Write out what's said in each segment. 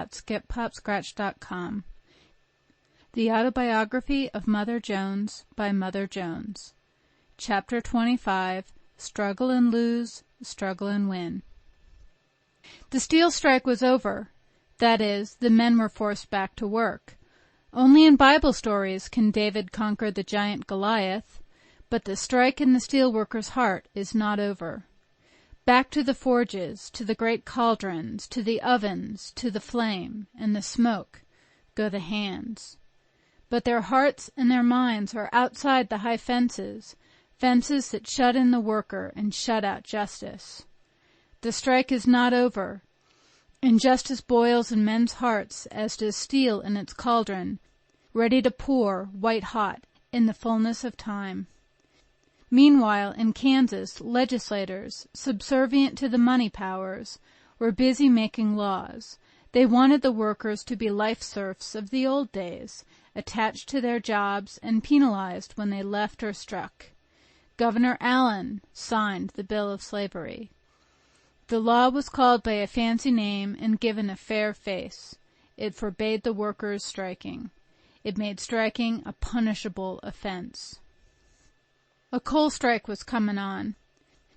getpopscratch.com. The Autobiography of Mother Jones by Mother Jones. Chapter 25, Struggle and Lose, Struggle and Win. The steel strike was over. That is, the men were forced back to work. Only in Bible stories can David conquer the giant Goliath, but the strike in the steel worker's heart is not over. Back to the forges, to the great cauldrons, to the ovens, to the flame and the smoke, go the hands. But their hearts and their minds are outside the high fences, fences that shut in the worker and shut out justice. The strike is not over. Injustice boils in men's hearts as does steel in its cauldron, ready to pour, white-hot, in the fullness of time. Meanwhile, in Kansas, legislators, subservient to the money powers, were busy making laws. They wanted the workers to be life serfs of the old days, attached to their jobs and penalized when they left or struck. Governor Allen signed the Bill of Slavery. The law was called by a fancy name and given a fair face. It forbade the workers striking. It made striking a punishable offense. A coal strike was coming on.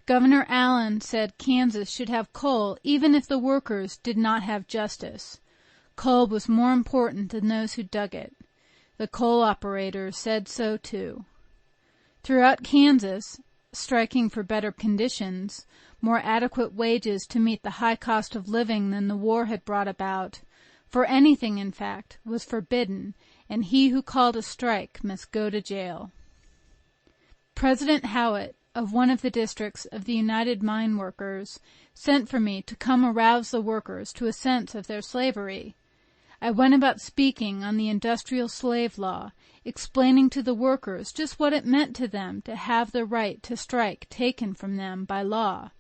Governor Allen said Kansas should have coal even if the workers did not have justice. Coal was more important than those who dug it. The coal operators said so too. Throughout Kansas, striking for better conditions, more adequate wages to meet the high cost of living than the war had brought about, for anything, in fact, was forbidden, and he who called a strike must go to jail. President Howitt, of one of the districts of the United Mine Workers, sent for me to come arouse the workers to a sense of their slavery. I went about speaking on the industrial slave law, explaining to the workers just what it meant to them to have the right to strike taken from them by law.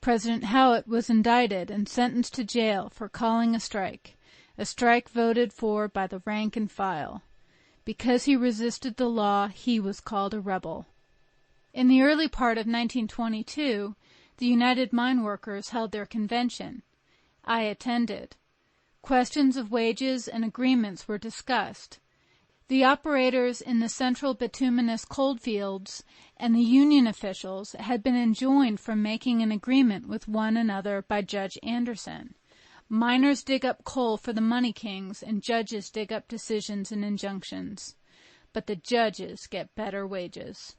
President Howitt was indicted and sentenced to jail for calling a strike voted for by the rank and file. Because he resisted the law, he was called a rebel. In the early part of 1922, the United Mine Workers held their convention. I attended. Questions of wages and agreements were discussed. The operators in the central bituminous coalfields and the union officials had been enjoined from making an agreement with one another by Judge Anderson. Miners dig up coal for the money kings, and judges dig up decisions and injunctions. But the judges get better wages.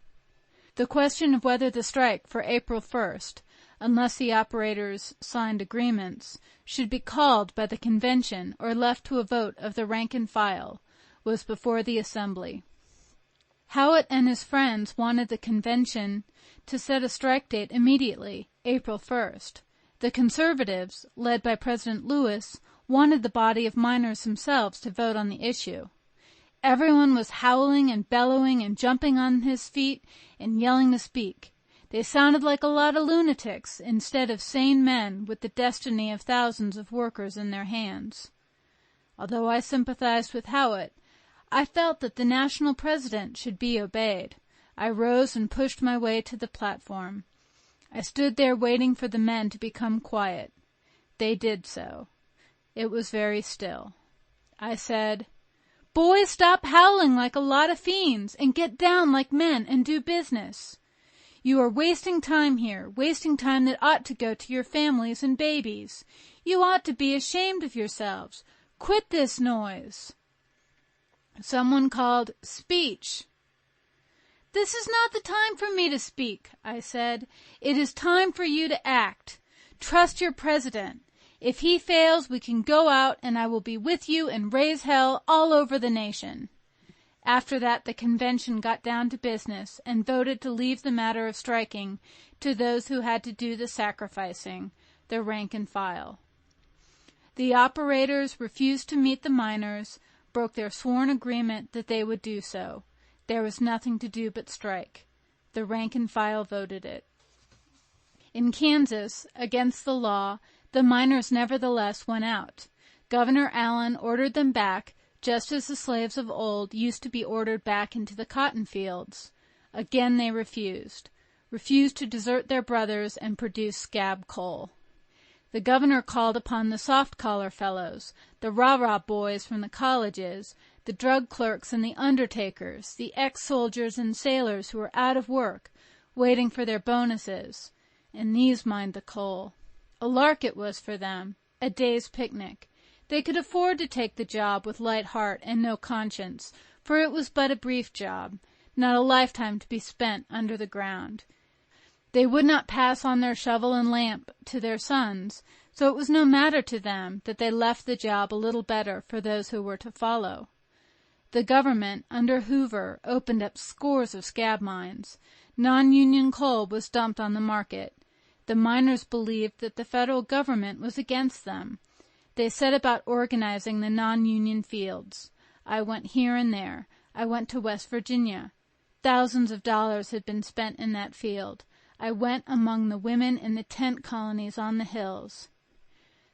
The question of whether the strike for April 1st, unless the operators signed agreements, should be called by the convention or left to a vote of the rank and file, was before the assembly. Howitt and his friends wanted the convention to set a strike date immediately, April 1st. The conservatives, led by President Lewis, wanted the body of miners themselves to vote on the issue. Everyone was howling and bellowing and jumping on his feet and yelling to speak. They sounded like a lot of lunatics instead of sane men with the destiny of thousands of workers in their hands. Although I sympathized with Howitt, I felt that the national president should be obeyed. I rose and pushed my way to the platform. I stood there waiting for the men to become quiet. They did so. It was very still. I said, "Boys, stop howling like a lot of fiends and get down like men and do business. You are wasting time here, wasting time that ought to go to your families and babies. You ought to be ashamed of yourselves. Quit this noise." Someone called, "Speech." "This is not the time for me to speak," I said. "It is time for you to act. Trust your president. If he fails, we can go out and I will be with you and raise hell all over the nation." After that, the convention got down to business and voted to leave the matter of striking to those who had to do the sacrificing, the rank and file. The operators refused to meet the miners, broke their sworn agreement that they would do so. There was nothing to do but strike. The rank and file voted it. In Kansas, against the law, the miners nevertheless went out. Governor Allen ordered them back, just as the slaves of old used to be ordered back into the cotton fields. Again they refused to desert their brothers and produce scab coal. The governor called upon the soft-collar fellows, the rah-rah boys from the colleges, the drug clerks and the undertakers, the ex-soldiers and sailors who were out of work, waiting for their bonuses, and these mined the coal. A lark it was for them, a day's picnic. They could afford to take the job with light heart and no conscience, for it was but a brief job, not a lifetime to be spent under the ground. They would not pass on their shovel and lamp to their sons, so it was no matter to them that they left the job a little better for those who were to follow. The government, under Hoover, opened up scores of scab mines. Non-union coal was dumped on the market. The miners believed that the federal government was against them. They set about organizing the non-union fields. I went here and there. I went to West Virginia. Thousands of dollars had been spent in that field. I went among the women in the tent colonies on the hills.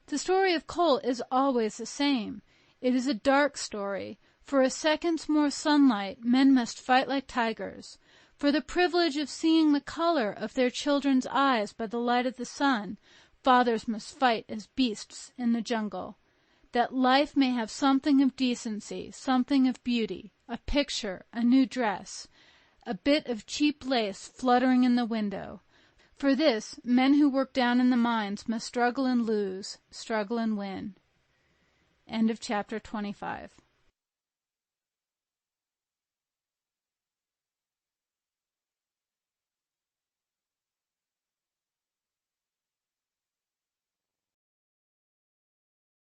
The story of coal is always the same. It is a dark story. For a second's more sunlight, men must fight like tigers. For the privilege of seeing the color of their children's eyes by the light of the sun, fathers must fight as beasts in the jungle. That life may have something of decency, something of beauty, a picture, a new dress, a bit of cheap lace fluttering in the window. For this, men who work down in the mines must struggle and lose, struggle and win. End of chapter 25.